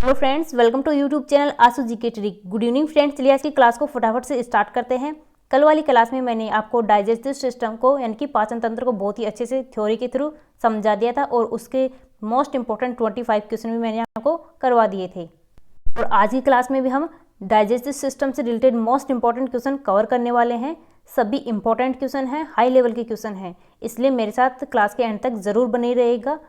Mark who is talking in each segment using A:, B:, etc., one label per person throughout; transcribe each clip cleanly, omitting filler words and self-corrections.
A: Hello friends, welcome to YouTube channel Aasu ji के trick. Good evening friends, चलिए आज की क्लास को फटाफट से स्टार्ट करते हैं। कल वाली क्लास में मैंने आपको डाइजेस्टिव सिस्टम को यानी कि पाचन तंत्र को बहुत ही अच्छे से थ्योरी के थ्रू समझा दिया था और उसके मोस्ट इंपॉर्टेंट 25 क्वेश्चन भी मैंने आपको करवा दिए थे। और आज की क्लास में भी हम डाइजेस्टिव सिस्टम से related most important question cover करने वाले हैं। सभी इंपॉर्टेंट क्वेश्चन हैं, हाई लेवल के क्वेश्चन हैं, इसलिए मेरे साथ क्लास के एंड तक जरूर बने रहेगा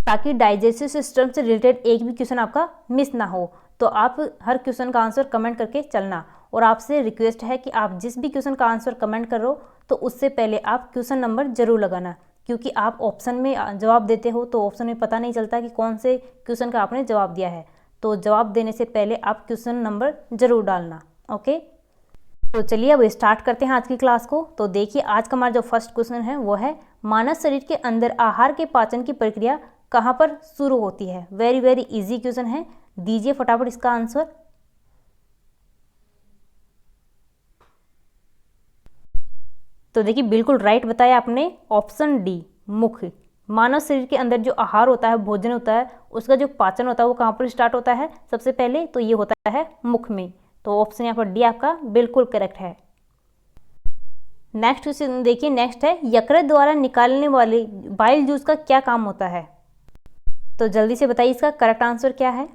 A: ताकि डाइजेस्टिव सिस्टम से रिलेटेड एक भी क्वेश्चन आपका मिस ना हो। तो आप हर क्वेश्चन का आंसर कमेंट करके चलना। और आपसे रिक्वेस्ट है कि आप जिस भी क्वेश्चन का आंसर कमेंट कर रहे हो तो उससे पहले आप क्वेश्चन नंबर जरूर लगाना, क्योंकि आप ऑप्शन में जवाब देते हो तो ऑप्शन में पता नहीं चलता कि कौन से क्वेश्चन का आपने जवाब दिया है। तो जवाब देने से पहले आप क्वेश्चन नंबर जरूर डालना। ओके, तो चलिए अब स्टार्ट करते हैं आज की क्लास को। तो देखिए, आज का हमारा जो फर्स्ट क्वेश्चन है वो है, मानव शरीर के अंदर आहार के पाचन की प्रक्रिया कहाँ पर शुरू होती है। वेरी वेरी इजी क्वेश्चन है, दीजिए फटाफट इसका आंसर। तो देखिए, बिल्कुल राइट बताया आपने, ऑप्शन डी मुख। मानव शरीर के अंदर जो आहार होता है, भोजन होता है, उसका जो पाचन होता है वो कहाँ पर स्टार्ट होता है सबसे पहले, तो ये होता है मुख में। तो ऑप्शन यहाँ पर डी आपका बिल्कुल करेक्ट है। नेक्स्ट क्वेश्चन देखिए, नेक्स्ट है, यकृत द्वारा निकालने वाले बाइल जूस का क्या काम होता है। तो जल्दी से बताइए इसका करेक्ट आंसर क्या है।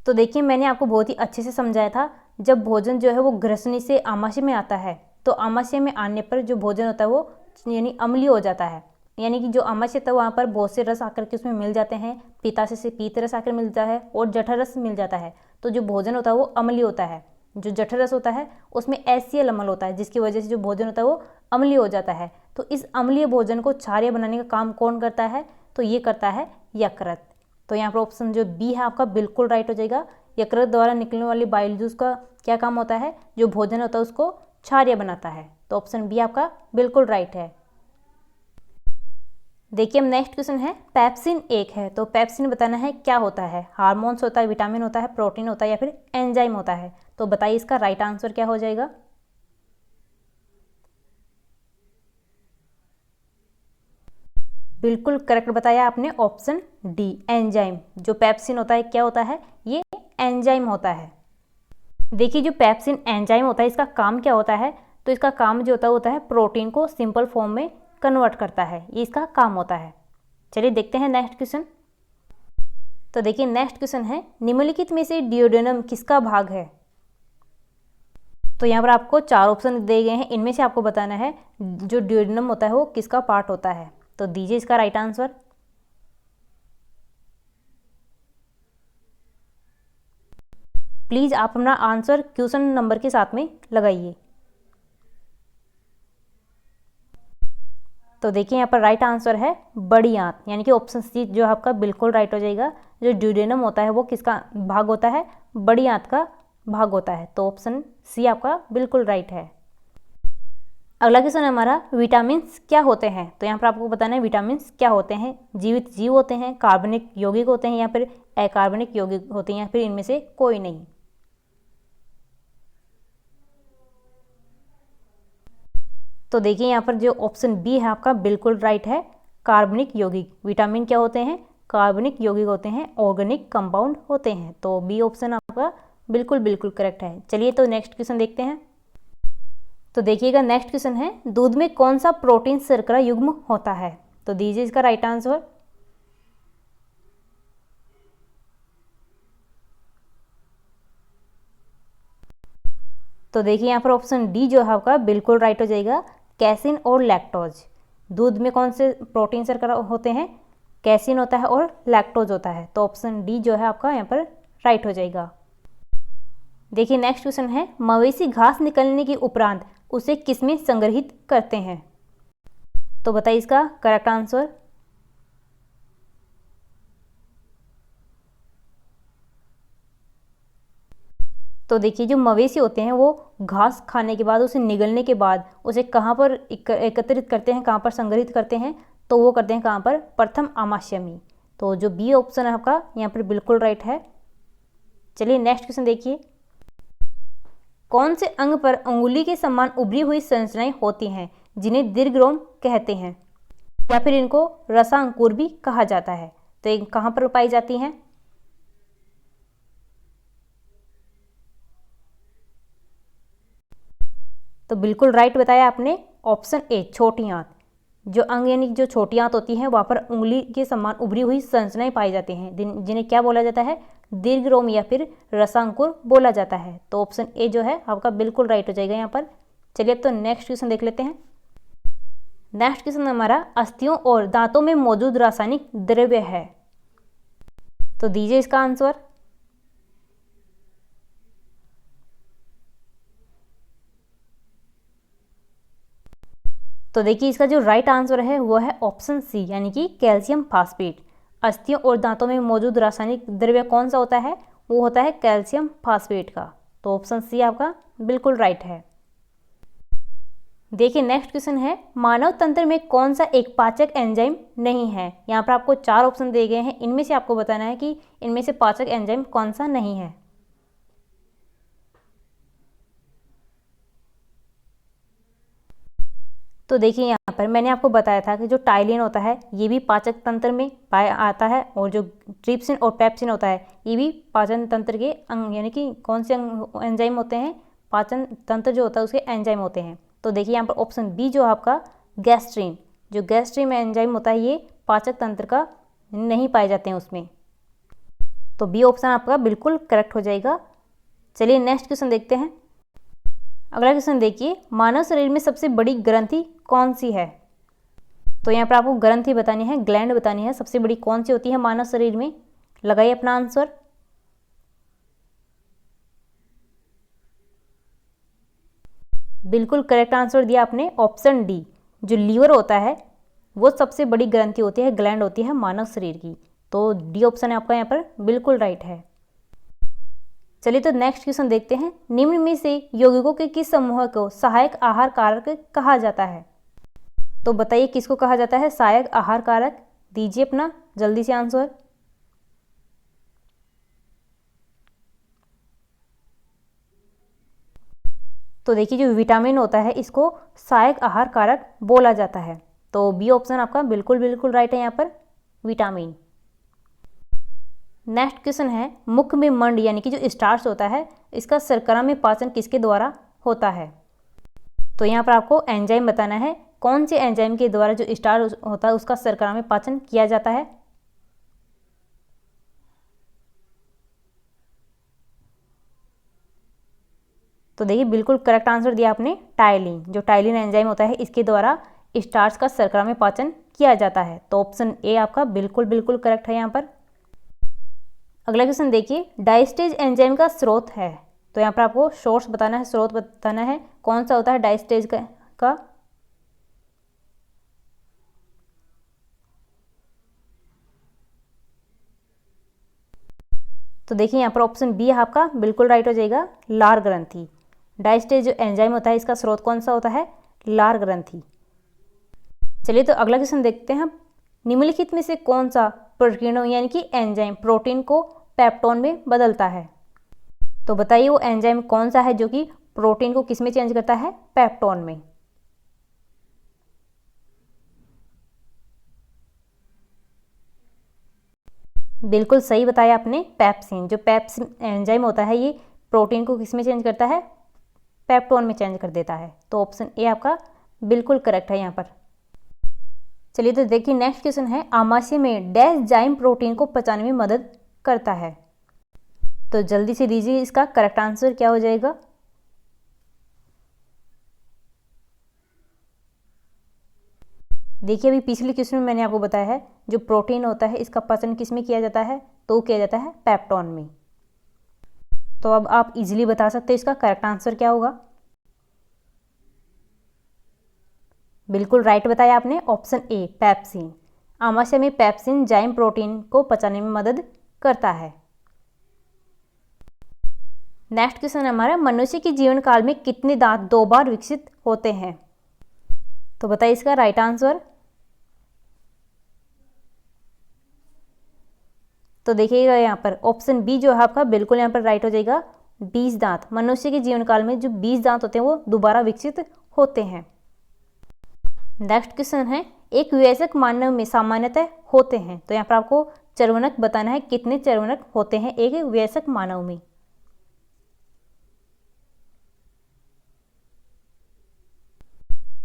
A: तो देखिए, मैंने आपको बहुत ही अच्छे से समझाया था, जब भोजन जो है वो ग्रसनी से आमाशय में आता है तो आमाशय में आने पर जो भोजन होता है वो यानी अम्लीय हो जाता है। यानी कि जो आमाशय था वहाँ पर बहुत से रस आकर के उसमें मिल जाते हैं, पित्ताशय से पीत रस आकर मिलता है और जठर रस मिल जाता है। तो जो भोजन होता है वो अम्लीय होता है। जो जठर रस होता है उसमें एसियल अम्ल होता है, जिसकी वजह से जो भोजन होता है वो अम्लीय हो जाता है। तो इस अम्लीय भोजन को क्षारीय बनाने का काम कौन करता है, तो ये करता है यकृत। तो यहाँ पर ऑप्शन जो बी है आपका बिल्कुल राइट हो जाएगा। यकृत द्वारा निकलने वाली बाइल जूस का क्या काम होता है, जो भोजन होता है उसको क्षारीय बनाता है। तो ऑप्शन बी आपका बिल्कुल राइट है। देखिए, अब नेक्स्ट क्वेश्चन है, पेप्सिन एक है, तो पेप्सिन बताना है क्या होता है। हार्मोन्स होता है, विटामिन होता है, प्रोटीन होता है या फिर एंजाइम होता है। तो बताइए इसका राइट आंसर क्या हो जाएगा। बिल्कुल करेक्ट बताया आपने, ऑप्शन डी एंजाइम। जो पेप्सिन होता है क्या होता है, ये एंजाइम होता है। देखिए, जो पेप्सिन एंजाइम होता है इसका काम क्या होता है, तो इसका काम जो होता है प्रोटीन को सिंपल फॉर्म में कन्वर्ट करता है, ये इसका काम होता है। चलिए देखते हैं नेक्स्ट क्वेश्चन। तो देखिए, नेक्स्ट क्वेश्चन है, निम्नलिखित में से डिओडेनम किसका भाग है। तो यहाँ पर आपको 4 ऑप्शन दिए गए हैं, इनमें से आपको बताना है जो डिओडेनम होता है वो किसका पार्ट होता है। तो दीजिए इसका राइट आंसर। प्लीज आप अपना आंसर क्वेश्चन नंबर के साथ में लगाइए। तो देखिए, यहाँ पर राइट आंसर है बड़ी आंत, यानी कि ऑप्शन सी जो आपका बिल्कुल राइट हो जाएगा। जो ड्यूडेनम होता है वो किसका भाग होता है, बड़ी आंत का भाग होता है। तो ऑप्शन सी आपका बिल्कुल राइट है। अगला क्वेश्चन है हमारा, विटामिन्स क्या होते हैं। तो यहाँ पर आपको बताना है विटामिन्स क्या होते हैं। जीवित जीव होते हैं, कार्बनिक यौगिक होते हैं या फिर अकार्बनिक यौगिक होते हैं या फिर इनमें से कोई नहीं। तो देखिए, यहाँ पर जो ऑप्शन बी है आपका बिल्कुल राइट है, कार्बनिक यौगिक। विटामिन क्या होते हैं, कार्बनिक यौगिक होते हैं, ऑर्गेनिक कंपाउंड होते हैं। तो बी ऑप्शन आपका बिल्कुल बिल्कुल करेक्ट है। चलिए तो नेक्स्ट क्वेश्चन देखते हैं। तो देखिएगा, नेक्स्ट क्वेश्चन है, दूध में कौन सा प्रोटीन शर्करा युग्म होता है। तो दीजिए इसका राइट आंसर। तो देखिए, यहाँ पर ऑप्शन डी जो है आपका बिल्कुल राइट हो जाएगा, कैसिन और लैक्टोज। दूध में कौन से प्रोटीन शर्करा होते हैं, कैसिन होता है और लैक्टोज होता है। तो ऑप्शन डी जो है आपका यहाँ पर राइट हो जाएगा। देखिए, नेक्स्ट क्वेश्चन है, मवेशी घास निकलने के उपरांत उसे किसमें संग्रहित करते हैं। तो बताइए इसका करेक्ट आंसर। तो देखिए, जो मवेशी होते हैं वो घास खाने के बाद, उसे निगलने के बाद उसे कहाँ पर एकत्रित करते हैं, कहाँ पर संग्रहित करते हैं, तो वो करते हैं कहाँ पर, प्रथम आमाशय में। तो जो बी ऑप्शन है आपका यहाँ पर बिल्कुल राइट है। चलिए नेक्स्ट क्वेश्चन देखिए, कौन से अंग पर अंगुली के समान उभरी हुई संरचनाएं होती हैं जिन्हें दीर्घ रोम कहते हैं। या फिर इनको रसांकुर भी कहा जाता है। तो ये कहाँ पर पाई जाती हैं? तो बिल्कुल राइट बताया आपने, ऑप्शन ए छोटी आंत। जो अंग यानी जो छोटी आंत होती है वहाँ पर उंगली के समान उभरी हुई संरचनाएं पाई जाती हैं, जिन्हें क्या बोला जाता है? दीर्घरोम या फिर रसांकुर बोला जाता है। तो ऑप्शन ए जो है आपका बिल्कुल राइट हो जाएगा यहाँ पर। चलिए अब तो नेक्स्ट क्वेश्चन देख लेते हैं। नेक्स्ट क्वेश्चन हमारा अस्थियों और दांतों में मौजूद रासायनिक द्रव्य है। तो दीजिए इसका आंसर। तो देखिए इसका जो राइट आंसर है वो है ऑप्शन सी, यानी कि कैल्शियम फास्फेट। अस्थियों और दांतों में मौजूद रासायनिक द्रव्य कौन सा होता है? वो होता है कैल्शियम फास्फेट का। तो ऑप्शन सी आपका बिल्कुल राइट है। देखिए नेक्स्ट क्वेश्चन है, मानव तंत्र में कौन सा एक पाचक एंजाइम नहीं है? यहाँ पर आपको 4 ऑप्शन दिए गए हैं, इनमें से आपको बताना है कि इनमें से पाचक एंजाइम कौन सा नहीं है। तो देखिए यहाँ पर मैंने आपको बताया था कि जो टाइलिन होता है ये भी पाचक तंत्र में पाया आता है, और जो ट्रिप्सिन और पेप्सिन होता है ये भी पाचन तंत्र के अंग, यानी कि कौन से एंजाइम होते हैं? पाचन तंत्र जो होता है उसके एंजाइम होते हैं। तो देखिए यहाँ पर ऑप्शन बी जो आपका गैस्ट्रीन, जो गैस्ट्रीन एंजाइम होता है ये पाचक तंत्र का नहीं पाए जाते हैं उसमें। तो बी ऑप्शन आपका बिल्कुल करेक्ट हो जाएगा। चलिए नेक्स्ट क्वेश्चन देखते हैं। अगला क्वेश्चन देखिए, मानव शरीर में सबसे बड़ी ग्रंथि कौन सी है? तो यहाँ पर आपको ग्रंथि बतानी है, ग्लैंड बतानी है, सबसे बड़ी कौन सी होती है मानव शरीर में। लगाइए अपना आंसर। बिल्कुल करेक्ट आंसर दिया आपने, ऑप्शन डी। जो लीवर होता है वो सबसे बड़ी ग्रंथि होती है, ग्लैंड होती है मानव शरीर की। तो डी ऑप्शन आपका यहाँ पर बिल्कुल राइट है। चलिए तो नेक्स्ट क्वेश्चन देखते हैं। निम्न में से यौगिकों के किस समूह को सहायक आहार कारक कहा जाता है? तो बताइए किसको कहा जाता है सहायक आहार कारक? दीजिए अपना जल्दी से आंसर। तो देखिए जो विटामिन होता है इसको सहायक आहार कारक बोला जाता है। तो बी ऑप्शन आपका बिल्कुल बिल्कुल राइट है यहाँ पर, विटामिन। नेक्स्ट क्वेश्चन है, मुख में मंड यानी कि जो स्टार्च होता है इसका शर्करा में पाचन किसके द्वारा होता है? तो यहाँ पर आपको एंजाइम बताना है, कौन से एंजाइम के द्वारा जो स्टार्च होता है उसका शर्करा में पाचन किया जाता है। तो देखिए बिल्कुल करेक्ट आंसर दिया आपने, टाइलिन। जो टाइलिन एंजाइम होता है इसके द्वारा स्टार्च का शर्करा में पाचन किया जाता है। तो ऑप्शन ए आपका बिल्कुल बिल्कुल करेक्ट है यहाँ पर। अगला क्वेश्चन देखिए, डायस्टेज एंजाइम का स्रोत है। तो यहाँ पर आपको सोर्स बताना है, स्रोत बताना है, कौन सा होता है डायस्टेज का। तो देखिए यहाँ पर ऑप्शन बी आपका बिल्कुल राइट हो जाएगा, लार ग्रंथि। डायस्टेज जो एंजाइम होता है इसका स्रोत कौन सा होता है? लार ग्रंथि। चलिए तो अगला क्वेश्चन देखते हैं। निम्नलिखित में से कौन सा प्रोटीनों यानी कि एंजाइम प्रोटीन को पेप्टोन में बदलता है? तो बताइए वो एंजाइम कौन सा है जो कि प्रोटीन को किस में चेंज करता है? पेप्टोन में। बिल्कुल सही बताया आपने, पेप्सिन। जो पेप्सिन एंजाइम होता है ये प्रोटीन को किस में चेंज करता है? पेप्टोन में चेंज कर देता है। तो ऑप्शन ए आपका बिल्कुल करेक्ट है यहाँ पर। चलिए तो देखिए नेक्स्ट क्वेश्चन है, आमाशय में डैश जाइम प्रोटीन को पचाने में मदद करता है। तो जल्दी से दीजिए इसका करेक्ट आंसर क्या हो जाएगा। देखिए अभी पिछले क्वेश्चन में मैंने आपको बताया है जो प्रोटीन होता है इसका पचन किस में किया जाता है? तो किया जाता है पेप्टोन में। तो अब आप इजीली बता सकते हैं इसका करेक्ट आंसर क्या होगा। बिल्कुल राइट बताया आपने, ऑप्शन ए पेप्सिन। आमाशय में पेप्सिन जाइम प्रोटीन को पचाने में मदद करता है। नेक्स्ट क्वेश्चन हमारा, मनुष्य के जीवन काल में कितने दांत 2 बार विकसित होते हैं? तो बताइए इसका राइट आंसर। तो देखिएगा यहाँ पर ऑप्शन बी जो है आपका बिल्कुल यहाँ पर राइट हो जाएगा, 20 दांत। मनुष्य के जीवन काल में जो 20 दांत होते हैं वो दोबारा विकसित होते हैं। नेक्स्ट क्वेश्चन है, एक विवयस्क मानव में सामान्यतः होते हैं। तो यहाँ पर आपको चर्वनक बताना है, कितने चर्वनक होते हैं एक विवयस्क मानव में।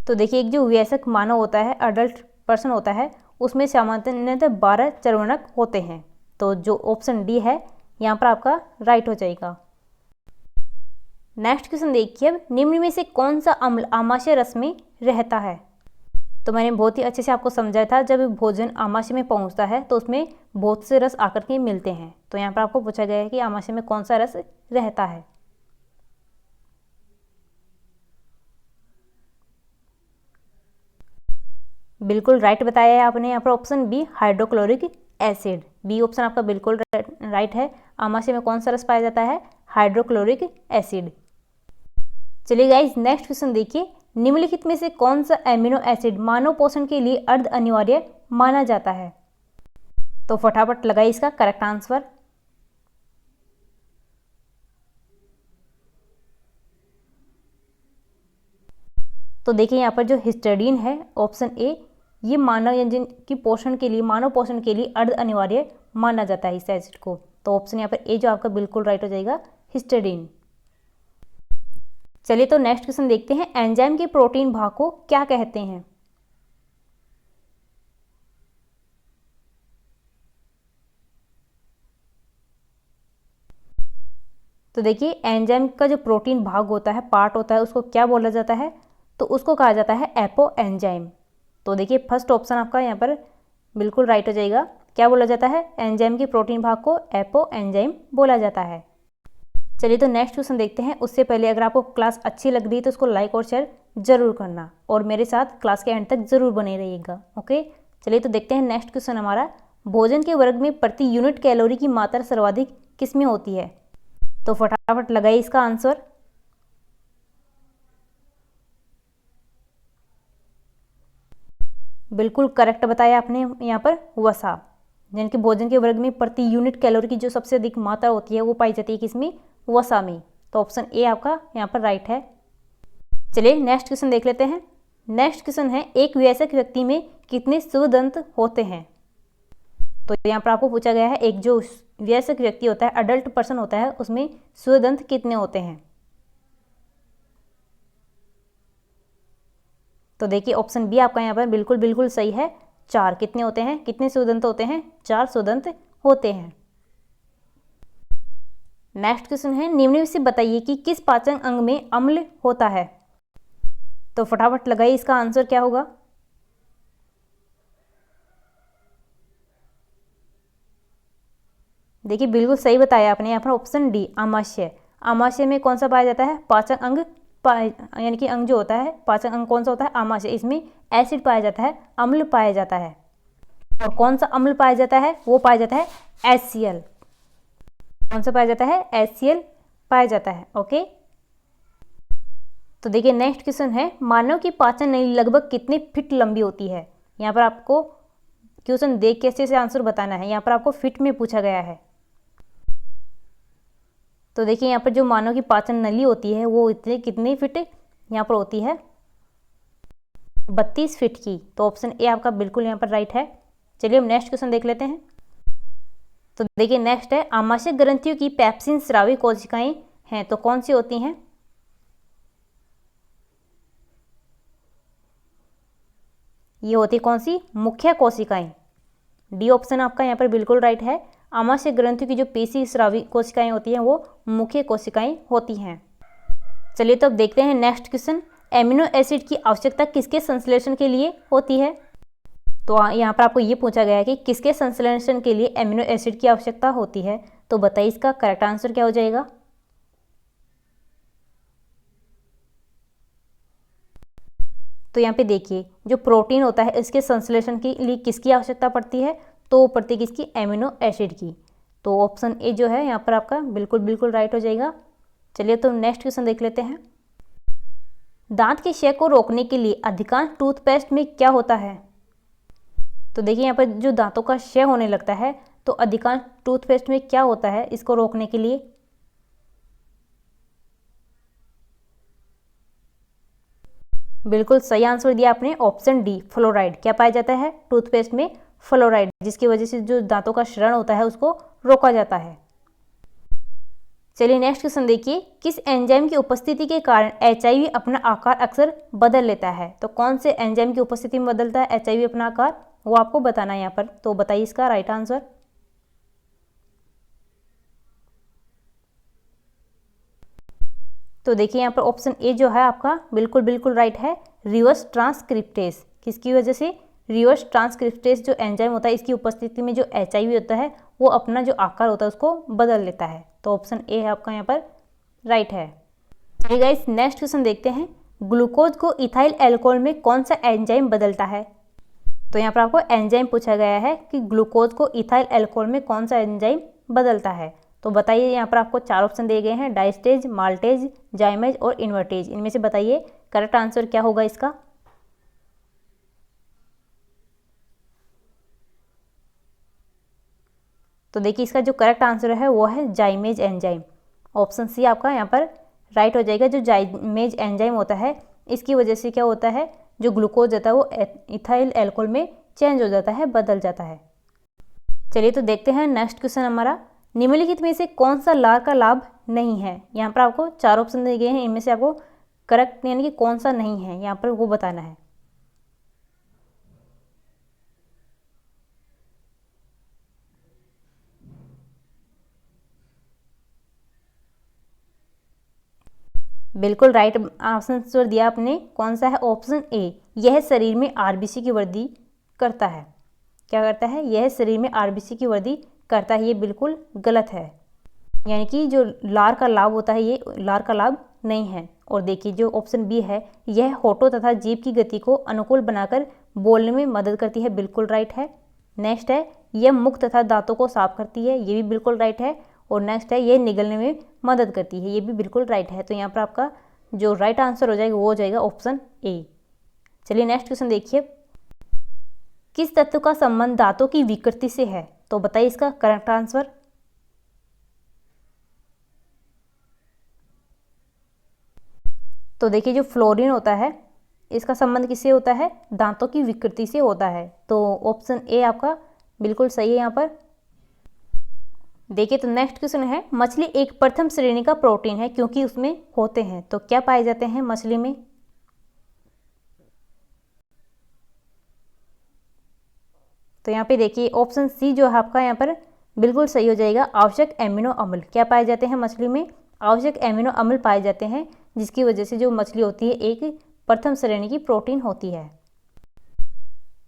A: तो देखिए एक जो विवयस्क मानव होता है, अडल्ट पर्सन होता है, उसमें सामान्यतः 12 चर्वनक होते हैं। तो जो ऑप्शन डी है यहाँ पर आपका राइट हो जाएगा। नेक्स्ट क्वेश्चन देखिए, अब निम्न में से कौन सा अम्ल आमाशय रस में रहता है। तो मैंने बहुत ही अच्छे से आपको समझाया था, जब भोजन आमाशय में पहुंचता है तो उसमें बहुत से रस आकर के मिलते हैं। तो यहाँ पर आपको पूछा गया है कि आमाशय में कौन सा रस रहता है। बिल्कुल राइट बताया है आपने यहाँ पर, option B hydrochloric acid. B option आपका बिल्कुल राइट है। आमाशय में कौन सा रस पाया जाता है, हाइड्रोक्लोरिक एसिड। चलिए गाइस नेक्स्ट क्वेश्चन देखिए, निम्नलिखित में से कौन सा एमिनो एसिड मानव पोषण के लिए अर्ध अनिवार्य माना जाता है। तो फटाफट लगाइए इसका करेक्ट आंसर। तो देखिए यहाँ पर जो हिस्टडीन है ऑप्शन ए, ये मानव यंजन की पोषण के लिए, मानव पोषण के लिए अर्ध अनिवार्य माना जाता है इस एसिड को। तो ऑप्शन यहाँ पर ए जो आपका बिल्कुल राइट हो जाएगा, हिस्टडीन। चलिए तो नेक्स्ट क्वेश्चन देखते हैं, एंजाइम के प्रोटीन भाग को क्या कहते हैं। तो देखिए एंजाइम का जो प्रोटीन भाग होता है, पार्ट होता है, उसको क्या बोला जाता है, तो उसको कहा जाता है एपो एंजाइम। तो देखिए फर्स्ट ऑप्शन आपका यहाँ पर बिल्कुल राइट हो जाएगा। क्या बोला जाता है, एंजाइम के प्रोटीन भाग को एपो एंजाइम बोला जाता है। चलिए तो नेक्स्ट क्वेश्चन देखते हैं। उससे पहले अगर आपको क्लास अच्छी लग रही है तो उसको लाइक और शेयर जरूर करना, और मेरे साथ क्लास के एंड तक जरूर बने रहिएगा। ओके चलिए तो देखते हैं नेक्स्ट क्वेश्चन हमारा, भोजन के वर्ग में प्रति यूनिट कैलोरी की मात्रा सर्वाधिक किसमें होती है। तो फटाफट लगाइए इसका आंसर। बिल्कुल करेक्ट बताया आपने यहाँ पर, वसा। यानी कि भोजन के वर्ग में प्रति यूनिट कैलोरी की जो सबसे अधिक मात्रा होती है वो पाई जाती है किसमें, वसा में। तो ऑप्शन ए आपका यहाँ पर राइट है। चलिए नेक्स्ट क्वेश्चन देख लेते हैं। नेक्स्ट क्वेश्चन है, एक वयस्क व्यक्ति में कितने स्वदंत होते हैं। तो यहाँ पर आपको पूछा गया है, एक जो वयस्क व्यक्ति होता है, अडल्ट पर्सन होता है, उसमें स्वदंत कितने होते हैं। तो देखिए ऑप्शन बी आपका यहाँ पर बिल्कुल बिल्कुल सही है, 4। कितने होते हैं, कितने स्वदंत होते हैं, 4 स्वदंत होते हैं। नेक्स्ट क्वेश्चन है, निम्न में से बताइए कि किस पाचन अंग में अम्ल होता है। तो फटाफट लगाइए इसका आंसर क्या होगा। देखिए बिल्कुल सही बताया आपने यहाँ पर, ऑप्शन डी आमाशय। आमाशय में कौन सा पाया जाता है, पाचन अंग यानी कि अंग जो होता है, पाचन अंग कौन सा होता है, आमाशय। इसमें एसिड पाया जाता है, अम्ल पाया जाता है। और कौन सा अम्ल पाया जाता है, वो पाया जाता है HCl। कौन सा पाया जाता है, HCl पाया जाता है। ओके तो देखिए नेक्स्ट क्वेश्चन है, मानव की पाचन नली लगभग कितने फीट लंबी होती है। यहाँ पर आपको क्वेश्चन देख के अच्छे से आंसर बताना है, यहाँ पर आपको फीट में पूछा गया है। तो देखिए यहाँ पर जो मानव की पाचन नली होती है वो इतने कितने फीट यहाँ पर होती है, 32 फीट की। तो ऑप्शन ए आपका बिल्कुल यहाँ पर राइट है। चलिए हम नेक्स्ट क्वेश्चन देख लेते हैं। तो देखिए नेक्स्ट है, आमाशय ग्रंथियों की पेप्सिन स्रावी कोशिकाएं हैं, तो कौन सी होती हैं। ये होती कौन सी, मुख्य कोशिकाएं। डी ऑप्शन आपका यहाँ पर बिल्कुल राइट है। आमाशय ग्रंथियों की जो पेशी स्रावी कोशिकाएं होती हैं वो मुख्य कोशिकाएं होती हैं। चलिए तो अब देखते हैं नेक्स्ट क्वेश्चन, एमिनो एसिड की आवश्यकता किसके संश्लेषण के लिए होती है। तो यहाँ पर आपको ये पूछा गया है कि किसके संश्लेषण के लिए एमिनो एसिड की आवश्यकता होती है। तो बताइए इसका करेक्ट आंसर क्या हो जाएगा। तो यहाँ पे देखिए जो प्रोटीन होता है इसके संश्लेषण के लिए किसकी आवश्यकता पड़ती है, तो पड़ती है किसकी, एमिनो एसिड की। तो ऑप्शन ए जो है यहाँ पर आपका बिल्कुल बिल्कुल राइट हो जाएगा। चलिए तो नेक्स्ट क्वेश्चन देख लेते हैं। दांत के क्षय को रोकने के लिए अधिकांश टूथपेस्ट में क्या होता है। तो देखिए यहाँ पर जो दांतों का क्षय होने लगता है तो अधिकांश टूथपेस्ट में क्या होता है इसको रोकने के लिए। बिल्कुल सही आंसर दिया आपने, ऑप्शन डी फ्लोराइड। क्या पाया जाता है टूथपेस्ट में? फ्लोराइड, जिसकी वजह से जो दांतों का क्षरण होता है उसको रोका जाता है। चलिए नेक्स्ट क्वेश्चन देखिए, किस एंजाइम की उपस्थिति के कारण HIV अपना आकार अक्सर बदल लेता है? तो कौन से एंजाइम की उपस्थिति में बदलता है HIV अपना आकार, वो आपको बताना है यहाँ पर। तो बताइए इसका राइट आंसर। तो देखिए यहाँ पर ऑप्शन ए जो है आपका बिल्कुल राइट है, रिवर्स ट्रांसक्रिप्टेस। किसकी वजह से? रिवर्स ट्रांसक्रिप्टेस जो एंजाइम होता है, इसकी उपस्थिति में जो HIV होता है वो अपना जो आकार होता है उसको बदल लेता है। तो ऑप्शन ए है आपका यहाँ पर राइट है। चलिए गाइस नेक्स्ट क्वेश्चन देखते हैं, ग्लूकोज को इथाइल अल्कोहल में कौन सा एंजाइम बदलता है? तो यहाँ पर आपको एंजाइम पूछा गया है कि ग्लूकोज को इथाइल अल्कोहल में कौन सा एंजाइम बदलता है। तो बताइए, यहाँ पर आपको 4 ऑप्शन दिए गए हैं, डाइस्टेज, माल्टेज, जाइमेज और इन्वर्टेज। इनमें से बताइए करेक्ट आंसर क्या होगा इसका। तो देखिए इसका जो करेक्ट आंसर है वो है जाइमेज एंजाइम। ऑप्शन सी आपका यहाँ पर राइट हो जाएगा। जो जाइमेज एंजाइम होता है इसकी वजह से क्या होता है, जो ग्लूकोज होता है वो इथाइल अल्कोहल में चेंज हो जाता है, बदल जाता है। चलिए तो देखते हैं नेक्स्ट क्वेश्चन हमारा, निम्नलिखित में से कौन सा लार का लाभ नहीं है? यहाँ पर आपको 4 ऑप्शन दिए गए हैं, इनमें से आपको करेक्ट यानी कि कौन सा नहीं है यहाँ पर वो बताना है। बिल्कुल राइट आंसर दिया आपने। कौन सा है? ऑप्शन ए, यह शरीर में RBC की वृद्धि करता है। क्या करता है? यह शरीर में RBC की वृद्धि करता है। ये बिल्कुल गलत है, यानी कि जो लार का लाभ होता है ये लार का लाभ नहीं है। और देखिए जो ऑप्शन बी है, यह होठों तथा जीभ की गति को अनुकूल बनाकर बोलने में मदद करती है। बिल्कुल राइट है। नेक्स्ट है, यह मुख तथा दांतों को साफ करती है। ये भी बिल्कुल राइट है। और नेक्स्ट है, ये निगलने में मदद करती है। ये भी बिल्कुल राइट है। तो यहाँ पर आपका जो राइट आंसर हो जाएगा वो हो जाएगा ऑप्शन ए। चलिए नेक्स्ट क्वेश्चन देखिए, किस तत्व का संबंध दांतों की विकृति से है? तो बताइए इसका करेक्ट आंसर। तो देखिए जो फ्लोरीन होता है इसका संबंध किससे होता है? दांतों की विकृति से होता है। तो ऑप्शन ए आपका बिल्कुल सही है यहाँ पर। देखिए तो नेक्स्ट क्वेश्चन है, मछली एक प्रथम श्रेणी का प्रोटीन है क्योंकि उसमें होते हैं। तो क्या पाए जाते हैं मछली में? तो यहाँ पे देखिए ऑप्शन सी जो है आपका यहाँ पर बिल्कुल सही हो जाएगा, आवश्यक एमिनो अम्ल। क्या पाए जाते हैं मछली में? आवश्यक एमिनो अम्ल पाए जाते हैं, जिसकी वजह से जो मछली होती है एक प्रथम श्रेणी की प्रोटीन होती है।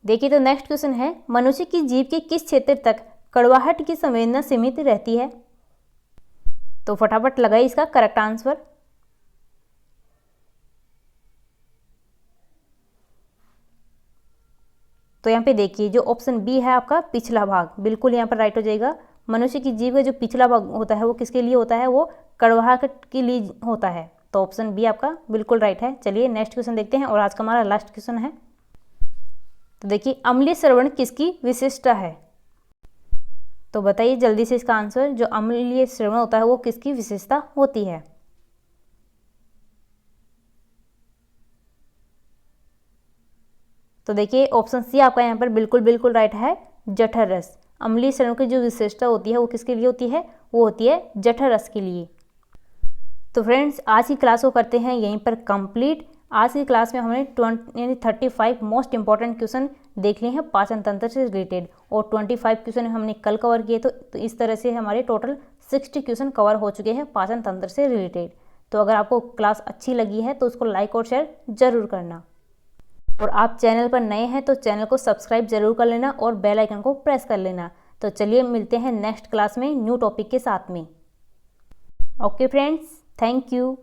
A: देखिए तो नेक्स्ट क्वेश्चन है, मनुष्य की जीभ के किस क्षेत्र तक कड़वाहट की संवेदना सीमित रहती है? तो फटाफट लगाइए इसका करेक्ट आंसर। तो यहाँ पे देखिए जो ऑप्शन बी है आपका पिछला भाग, बिल्कुल यहाँ पर राइट हो जाएगा। मनुष्य की जीभ का जो पिछला भाग होता है वो किसके लिए होता है? वो कड़वाहट के लिए होता है। तो ऑप्शन बी आपका बिल्कुल राइट है। चलिए नेक्स्ट क्वेश्चन देखते हैं और आज का हमारा लास्ट क्वेश्चन है। तो देखिए अम्लीय श्रवण किसकी विशिष्टता है? तो बताइए जल्दी से इसका आंसर। जो अम्लीय श्रवण होता है वो किसकी विशेषता होती है? तो देखिए ऑप्शन सी आपका यहाँ पर बिल्कुल राइट है, जठर रस। अम्लीय श्रवण की जो विशेषता होती है वो किसके लिए होती है? वो होती है जठर रस के लिए। तो फ्रेंड्स आज की क्लास को करते हैं यहीं पर कंप्लीट। आज की क्लास में हमने 35 मोस्ट इंपॉर्टेंट क्वेश्चन देख लिए हैं पाचन तंत्र से रिलेटेड, और 25 क्वेश्चन हमने कल कवर किए। तो इस तरह से हमारे टोटल 60 क्वेश्चन कवर हो चुके हैं पाचन तंत्र से रिलेटेड। तो अगर आपको क्लास अच्छी लगी है तो उसको लाइक और शेयर जरूर करना, और आप चैनल पर नए हैं तो चैनल को सब्सक्राइब जरूर कर लेना और बेल आइकन को प्रेस कर लेना। तो चलिए मिलते हैं नेक्स्ट क्लास में न्यू टॉपिक के साथ में। Okay friends, thank you.